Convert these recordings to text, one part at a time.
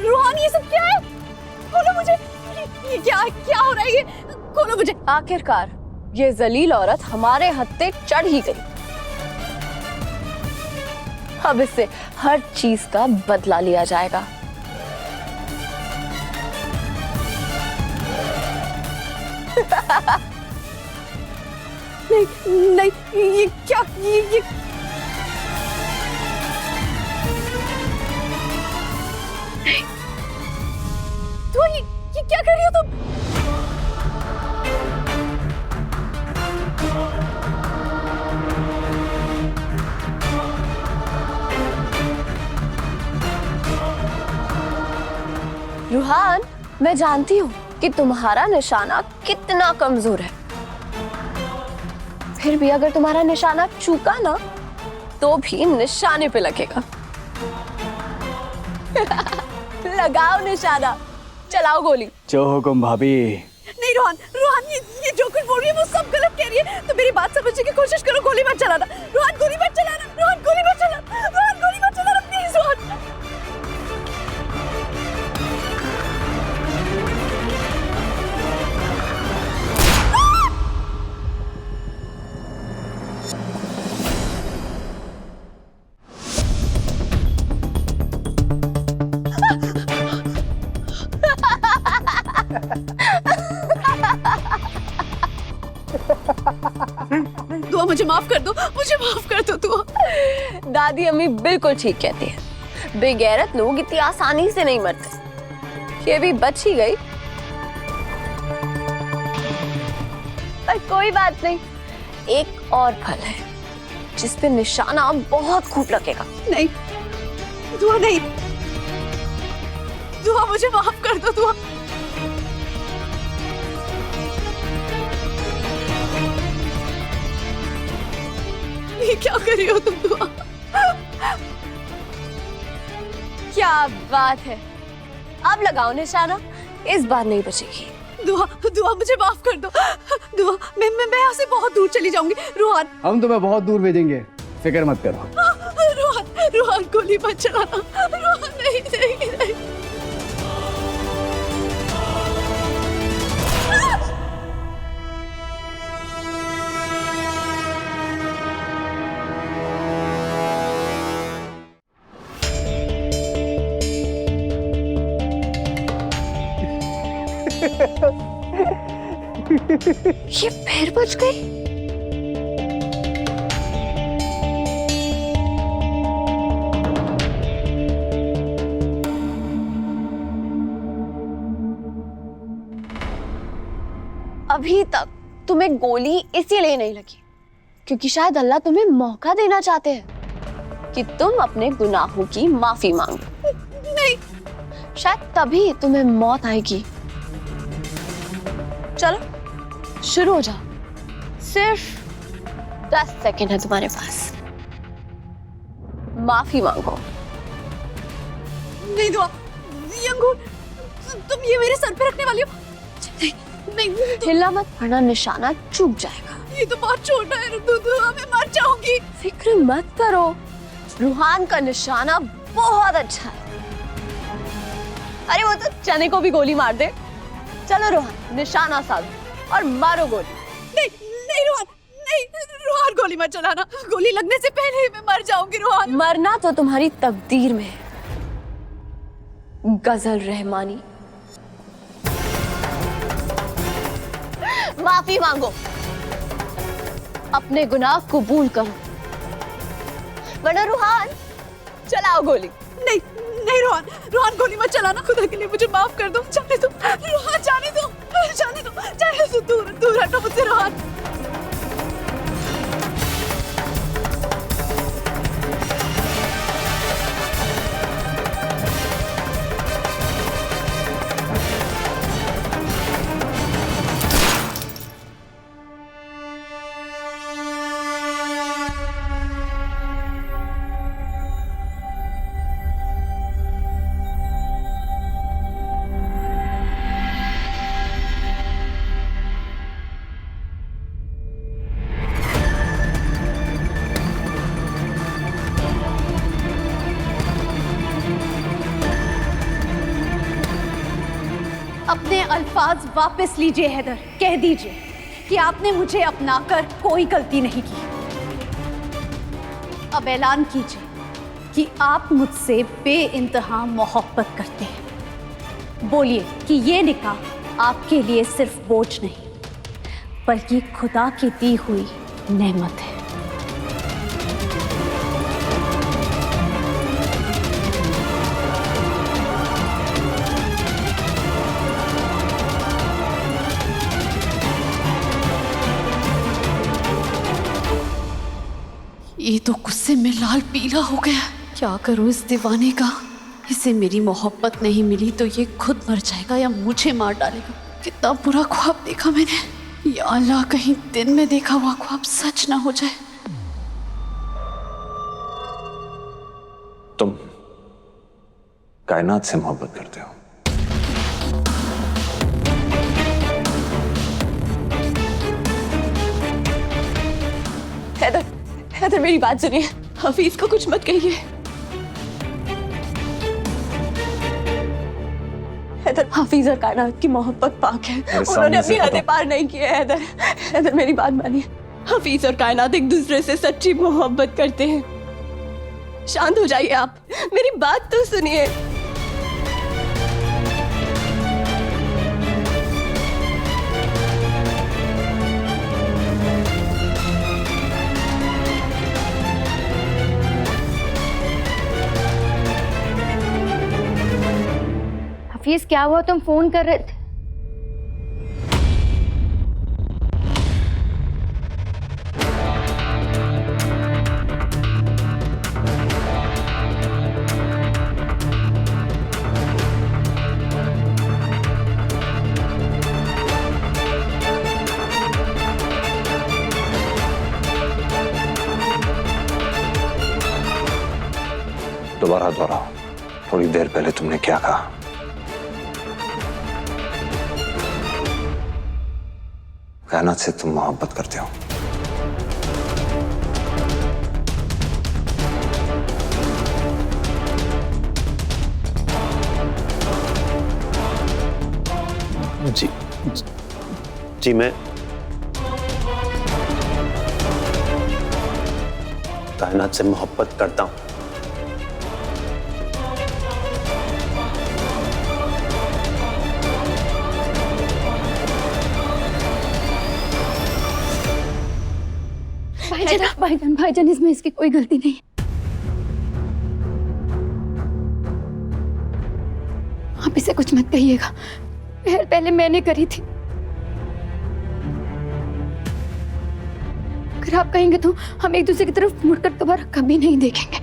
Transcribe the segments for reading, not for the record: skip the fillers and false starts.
रोहान, ये सब क्या है? खोलो मुझे, ये क्या क्या हो रहा है? ये खोलो मुझे। आखिरकार ये जलील औरत हमारे हत्थे चढ़ ही गई। अब इससे हर चीज का बदला लिया जाएगा। नहीं नहीं, ये क्या, ये तो ये क्या कर रही हो तुम? रुहान, मैं जानती हूँ कि तुम्हारा निशाना कितना कमजोर है। फिर भी अगर तुम्हारा निशाना चूका ना, तो भी निशाने पे लगेगा। लगाओ निशाना, चलाओ गोली। जो हुकुम भाभी। नहीं रोहन, रोहन, ये जो कुछ बोल रही है वो सब गलत कह रही है। तो मेरी बात समझने की कोशिश करो। गोली मत चलाना रोहन, गोली मत चलाना रोहन, गोली मत चलाना रोहन, गोली मत चलाना प्लीज रोहन। दुआ, मुझे माफ कर दो, मुझे माफ कर दो दुआ। दादी अम्मी बिल्कुल ठीक कहती है। बेगैरत लोग इतनी आसानी से नहीं मरते। ये भी बच ही गई, पर कोई बात नहीं। एक और फल है जिस पे निशाना बहुत खूब लगेगा। नहीं दुआ, नहीं दुआ, मुझे माफ कर दो दुआ। ये क्या कर रही हो तुम दुआ? क्या बात है, अब लगाओ निशाना, इस बार नहीं बचेगी। दुआ, दुआ मुझे माफ कर दो दुआ। मैं यहाँ से बहुत दूर चली जाऊंगी। रोहन, हम तुम्हें बहुत दूर भेजेंगे, फिक्र मत करो। रोहन, रोहन गोली मत चलाना रोहन, नहीं नहीं नहीं। ये फिर बच गई। अभी तक तुम्हें गोली इसीलिए नहीं लगी क्योंकि शायद अल्लाह तुम्हें मौका देना चाहते हैं कि तुम अपने गुनाहों की माफी मांगो। नहीं, शायद तभी तुम्हें मौत आएगी। चलो शुरू हो जाओ, सिर्फ 10 सेकंड है तुम्हारे पास। माफी मांगो। नहीं दुआ, ये अंगूर तुम ये मेरे सर पे रखने वाली हो? नहीं नहीं, हिला मत वरना निशाना चूक जाएगा। ये तो बहुत छोटा है दुआ, मैं मर जाऊंगी। फिक्र मत करो, रूहान का निशाना बहुत अच्छा है। अरे वो तो चने को भी गोली मार दे। चलो रोहन, निशाना साधो और मारो गोली। नहीं नहीं रोहन, नहीं रोहन, गोली मत चलाना। गोली लगने से पहले ही मैं मर जाऊंगी रोहन। मरना तो तुम्हारी तकदीर में है गजल रहमानी। माफी मांगो, अपने गुनाह कबूल करो, वरना रूहान चलाओ गोली। नहीं नहीं रोहन, रोहन गोली मत चलाना, खुदा के लिए मुझे माफ कर दो। जाने दो रोहन, जाने दो, जाने दो, जाने दो, दूर दूर हटो मुझसे रोहन। अल्फाज वापस लीजिए हैदर। कह दीजिए कि आपने मुझे अपनाकर कोई गलती नहीं की। अब ऐलान कीजिए कि आप मुझसे बेइंतहा मोहब्बत करते हैं। बोलिए कि ये निकाह आपके लिए सिर्फ बोझ नहीं बल्कि खुदा की दी हुई नेमत है। ये तो गुस्से में लाल पीला हो गया। क्या करूं इस दीवाने का? इसे मेरी मोहब्बत नहीं मिली तो ये खुद मर जाएगा या मुझे मार डालेगा। कितना बुरा ख्वाब देखा मैंने। या अल्लाह, कहीं दिन में देखा हुआ ख्वाब सच ना हो जाए। तुम कायनात से मोहब्बत करते हो? हैदर, हैदर मेरी बात सुनिए। हफीज को कुछ मत कहिए। हैदर, हफीज और कायनात की मोहब्बत पाक है। उन्होंने अपनी हदें पार नहीं की है। हैदर, हैदर मेरी बात मानिए। हफीज और कायनात एक दूसरे से सच्ची मोहब्बत करते हैं। शांत हो जाइए आप, मेरी बात तो सुनिए। हफीज, क्या हुआ? तुम फोन कर रहे थे? दोबारा दोहराओ, थोड़ी देर पहले तुमने क्या कहा? कायनात से तुम मोहब्बत करते हो? जी जी मैं कायनात से मोहब्बत करता हूं। भाईजान, भाईजान, इसमें इसकी कोई गलती नहीं। आप इसे कुछ मत कहिएगा। पहले मैंने करी थी। अगर आप कहेंगे तो हम एक दूसरे की तरफ मुड़कर दोबारा कभी नहीं देखेंगे।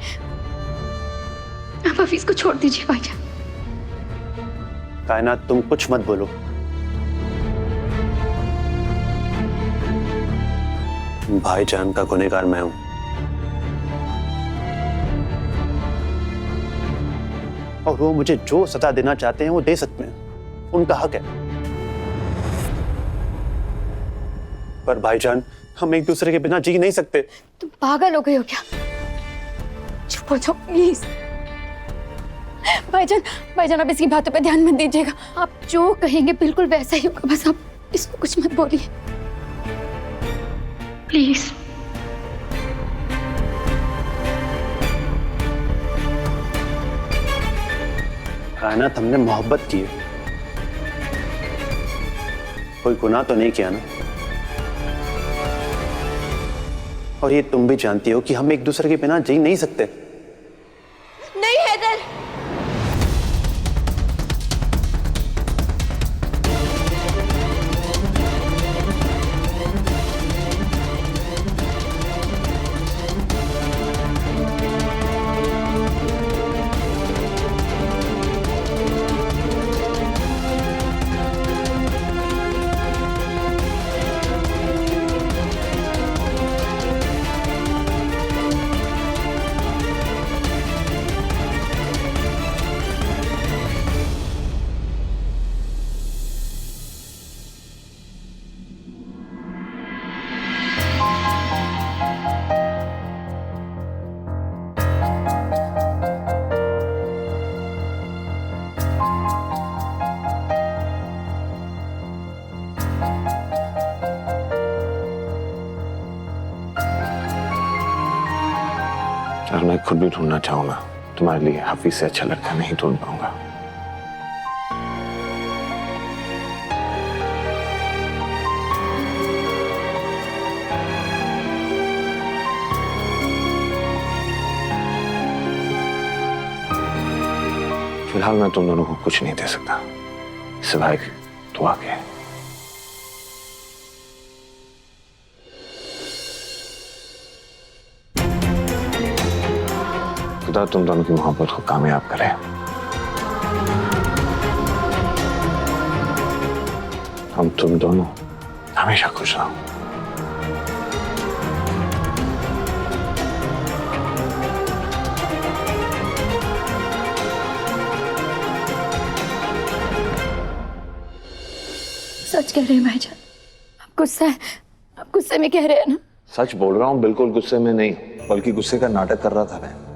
आप हफीज को छोड़ दीजिए भाईजान। कायनात, तुम कुछ मत बोलो। भाईजान का गुनहगार मैं हूं और वो मुझे जो सजा देना चाहते हैं वो दे सकते हैं, उनका हक है। पर भाईजान, हम एक दूसरे के बिना जी नहीं सकते। तुम पागल हो गए हो क्या? चुप हो जाओ प्लीज। भाईजान, भाईजान, आप इसकी बातों पे ध्यान मत दीजिएगा। आप जो कहेंगे बिल्कुल वैसा ही होगा। बस आप इसको कुछ मत बोलिए प्लीज। कायनात, हमने मोहब्बत की है, कोई गुनाह तो नहीं किया ना। और ये तुम भी जानती हो कि हम एक दूसरे के बिना जी नहीं सकते। नहीं हैदर, और मैं खुद भी ढूंढना चाहूंगा, तुम्हारे लिए हाफिज से अच्छा लड़का नहीं ढूंढ पाऊंगा। फिलहाल मैं तुम दोनों को कुछ नहीं दे सकता सिवाय दुआ के। खुदा तुम दोनों की मोहब्बत को कामयाब करे। हम तुम दोनों हमेशा खुश रहो। सच कह रहे हैं भाईजान, आप गुस्सा है, आप गुस्से में कह रहे हैं ना? सच बोल रहा हूँ, बिल्कुल गुस्से में नहीं, बल्कि गुस्से का नाटक कर रहा था मैं।